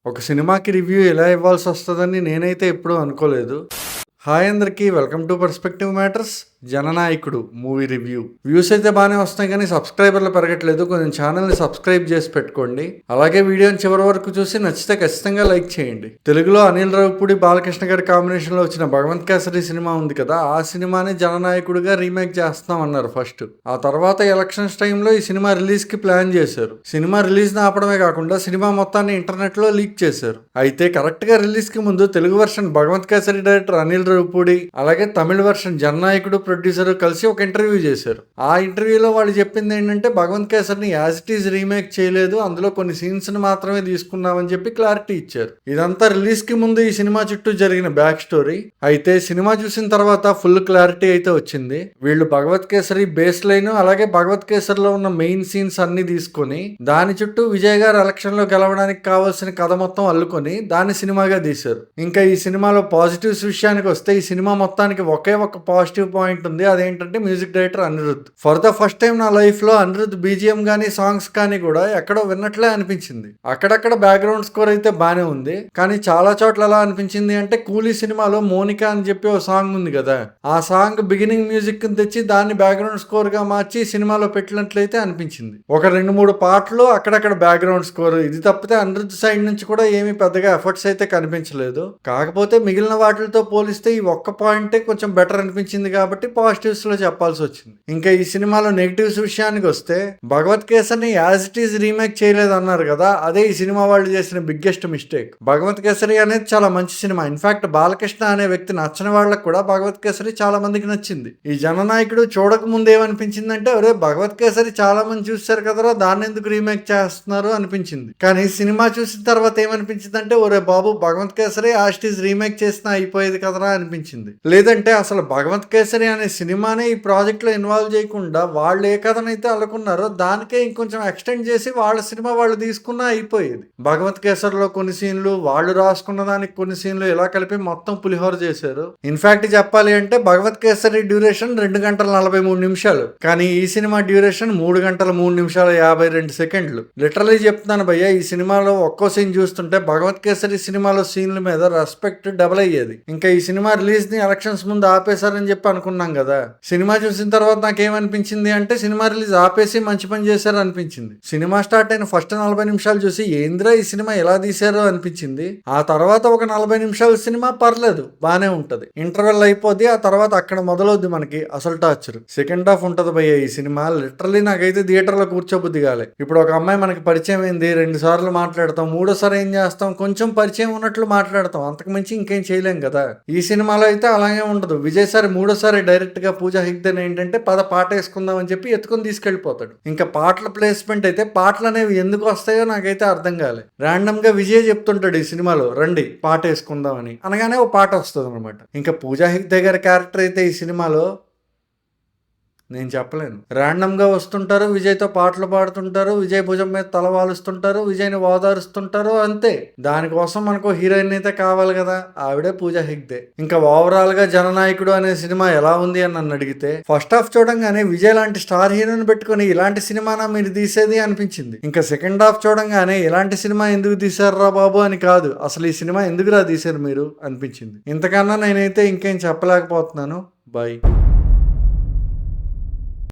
ఒక సినిమాకి రివ్యూ ఎలా ఇవ్వాల్సొస్తదని నేనైతే ఎప్పుడూ అనుకోలేదు. హాయ్ అందరికీ, welcome to perspective matters. Jananayakudu movie review. Views అయితే బాగానే వస్తున్నాయి కానీ సబ్స్క్రైబర్లు పెరగట్లేదు. కొంచెం ఛానల్ని సబ్స్క్రైబ్ చేసి పెట్టుకోండి. అలాగే వీడియోని చివరి వరకు చూసి నచ్చితే ఖచ్చితంగా లైక్ చేయండి. తెలుగులో అనిల్ రావిపూడి, బాలకృష్ణ గారి కాంబినేషన్లో వచ్చిన భగవంత్ కేసరి సినిమా ఉంది కదా, ఆ సినిమాని జననాయకుడిగా రీమేక్ చేస్తాం అన్నారు ఫస్ట్. ఆ తర్వాత ఎలక్షన్స్ టైంలో ఈ సినిమా రిలీజ్కి ప్లాన్ చేశారు. సినిమా రిలీజ్ని ఆపడమే కాకుండా సినిమా మొత్తాన్ని ఇంటర్నెట్లో లీక్ చేశారు. అయితే కరెక్ట్గా రిలీజ్కి ముందు తెలుగు వర్షన్ భగవంత్ కేసరి డైరెక్టర్ అనిల్ రావిపూడి, అలాగే తమిళ వర్షన్ జననాయకుడు ప్రొడ్యూసర్ కలిసి ఒక ఇంటర్వ్యూ చేశారు. ఆ ఇంటర్వ్యూలో వాళ్ళు చెప్పింది ఏంటంటే భగవంత్ కేసరిని యాజ్ ఇట్ ఈజ్ రీమేక్ చేయలేదు, అందులో కొన్ని సీన్స్ ని మాత్రమే తీసుకున్నామని చెప్పి క్లారిటీ ఇచ్చారు. ఇదంతా రిలీజ్ కి ముందు ఈ సినిమా చుట్టూ జరిగిన బ్యాక్ స్టోరీ. అయితే సినిమా చూసిన తర్వాత ఫుల్ క్లారిటీ అయితే వచ్చింది. వీళ్ళు భగవత్ కేసరి బేస్ లైన్ అలాగే భగవత్ కేసరిలో ఉన్న మెయిన్ సీన్స్ అన్ని తీసుకొని దాని చుట్టూ విజయ్ గారు ఎలక్షన్ లో గెలవడానికి కావాల్సిన కథ మొత్తం అల్లుకొని దాన్ని సినిమాగా తీశారు. ఇంకా ఈ సినిమాలో పాజిటివ్స్ విషయానికి వస్తే ఈ సినిమా మొత్తానికి ఒకే ఒక పాజిటివ్ పాయింట్ ఉంది. అదేంటంటే music director Anirudh. For the first time నా లైఫ్ లో అనిరుద్ధ్ బీజిఎం గానీ సాంగ్స్ కానీ కూడా ఎక్కడో విన్నట్లే అనిపించింది. అక్కడక్కడ బ్యాక్గ్రౌండ్ స్కోర్ అయితే బానే ఉంది, కానీ చాలా చోట్ల ఎలా అనిపించింది అంటే కూలీ సినిమాలో మోనికా అని చెప్పి ఒక సాంగ్ ఉంది కదా, ఆ సాంగ్ బిగినింగ్ మ్యూజిక్ తెచ్చి దాన్ని బ్యాక్గ్రౌండ్ స్కోర్ గా మార్చి సినిమాలో పెట్టినట్లయితే అనిపించింది. ఒక 2-3 పాటలు అక్కడక్కడ బ్యాక్గ్రౌండ్ స్కోర్, ఇది తప్పితే అనిరుద్ధ్ సైడ్ నుంచి కూడా ఏమీ పెద్దగా ఎఫర్ట్స్ అయితే కనిపించలేదు. కాకపోతే మిగిలిన వాటితో పోలిస్తే ఈ ఒక్క పాయింటే కొంచెం బెటర్ అనిపించింది కాబట్టి పాజిటివ్స్ లో చెప్పాల్సి వచ్చింది. ఇంకా ఈ సినిమాలో నెగిటివ్స్ విషయానికి వస్తే భగవత్ కేసరిని యాజ్ ఇట్ ఈజ్ రీమేక్ చేయలేదు అన్నారు కదా, అదే ఈ సినిమా వాళ్ళు చేసిన బిగ్గెస్ట్ మిస్టేక్. భగవత్ కేసరి అనేది చాలా మంచి సినిమా. ఇన్ఫాక్ట్ బాలకృష్ణ అనే వ్యక్తి నచ్చని వాళ్ళకి కూడా భగవత్ కేసరి చాలా మందికి నచ్చింది. ఈ జననాయకుడు చూడక ముందు ఏమనిపించిందంటే ఒరే భగవత్ కేసరి చాలా మంది చూస్తారు కదరా, దాన్ని ఎందుకు రీమేక్ చేస్తున్నారు అనిపించింది. కానీ సినిమా చూసిన తర్వాత ఏమనిపించిందంటే ఒరే బాబు Bhagavanth Kesari as it is remake చేసినా అయిపోయేది కదరా అనిపించింది. లేదంటే అసలు భగవంత్ కేసరి అనే సినిమానే ఈ ప్రాజెక్ట్ లో ఇన్వాల్వ్ చేయకుండా వాళ్ళు ఏ కథనైతే అనుకున్నారో దానికే ఇంకొంచెం ఎక్స్టెండ్ చేసి వాళ్ళ సినిమా వాళ్ళు తీసుకున్నా అయిపోయేది. భగవంత్ కేసరిలో కొన్ని సీన్లు, వాళ్ళు రాసుకున్న దానికి కొన్ని సీన్లు ఇలా కలిపి మొత్తం పులిహోర చేశారు. ఇన్ఫాక్ట్ చెప్పాలి అంటే భగవత్ కేసరి డ్యూరేషన్ 2 గంటల 43 నిమిషాలు, కానీ ఈ సినిమా డ్యూరేషన్ 3 గంటల 3 నిమిషాల 52 సెకండ్లు. లిటరలీ చెప్తున్నాను భయ్య, ఈ సినిమాలో ఒక్కో సీన్ చూస్తుంటే భగవత్ కేసరి సినిమాలో సీన్ల మీద రెస్పెక్ట్ డబుల్ అయ్యేది. ఇంకా ఈ సినిమా రిలీజ్ ని ఎలక్షన్స్ ముందు ఆపేశారని చెప్పి అనుకున్నాం కదా, సినిమా చూసిన తర్వాత నాకేమనిపించింది అంటే సినిమా రిలీజ్ ఆపేసి మంచి పని చేశారు అనిపించింది. సినిమా స్టార్ట్ అయిన ఫస్ట్ 40 నిమిషాలు చూసి ఏంద్రా ఈ సినిమా ఎలా తీశారో అనిపించింది. ఆ తర్వాత ఒక 40 నిమిషాల సినిమా పర్లేదు బానే ఉంటది, ఇంటర్వెల్ అయిపోద్ది, ఆ తర్వాత అక్కడ మొదలవుద్ది మనకి అసలు టార్చర్. సెకండ్ హాఫ్ ఉంటది భయ్య ఈ సినిమా. లిటరలీ నాకైతే థియేటర్ లో కూర్చోబుద్ది కాలే. ఇప్పుడు ఒక అమ్మాయి మనకి పరిచయం అయింది, 2 సార్లు మాట్లాడతాం, 3ోసారి ఏం చేస్తాం, కొంచెం పరిచయం ఉన్నట్లు మాట్లాడతాం, అంతకు మించి ఇంకేం చేయలేం కదా. ఈ సినిమాలో అయితే అలాగే ఉండదు. విజయ్ సారి 3ోసారి డైరెక్ట్ గా పూజా హెగ్డే ఏంటంటే పాట వేసుకుందాం అని చెప్పి ఎత్తుకొని తీసుకెళ్లిపోతాడు. ఇంకా పాటల ప్లేస్మెంట్ అయితే పాటలు అనేవి ఎందుకు వస్తాయో నాకైతే అర్థం కాలే. ర్యాండమ్ గా విజయ్ చెప్తుంటాడు ఈ సినిమాలో రండి పాట వేసుకుందాం అని, అనగానే ఓ పాట వస్తుంది అనమాట. ఇంకా పూజా హెగ్డే గారి క్యారెక్టర్ అయితే ఈ సినిమాలో నేను చెప్పలేను. ర్యాండమ్ గా వస్తుంటారు, విజయ్తో పాటలు పాడుతుంటారు, విజయ్ భుజం మీద తల వాలుస్తుంటారు, విజయ్ని ఓదారుస్తుంటారు, అంతే. దానికోసం మనకు హీరోయిన్ అయితే కావాలి కదా, ఆవిడే పూజా హెగ్డే. ఇంకా ఓవరాల్ గా జననాయకుడు అనే సినిమా ఎలా ఉంది అని నన్ను అడిగితే ఫస్ట్ హాఫ్ చూడంగానే విజయ్ లాంటి స్టార్ హీరోని పెట్టుకుని ఇలాంటి సినిమానా మీరు తీసేది అనిపించింది. ఇంకా సెకండ్ హాఫ్ చూడంగానే ఇలాంటి సినిమా ఎందుకు తీసారా బాబు అని కాదు, అసలు ఈ సినిమా ఎందుకురా తీశారు మీరు అనిపించింది. ఇంతకన్నా నేనైతే ఇంకేం చెప్పలేకపోతున్నాను. బాయ్.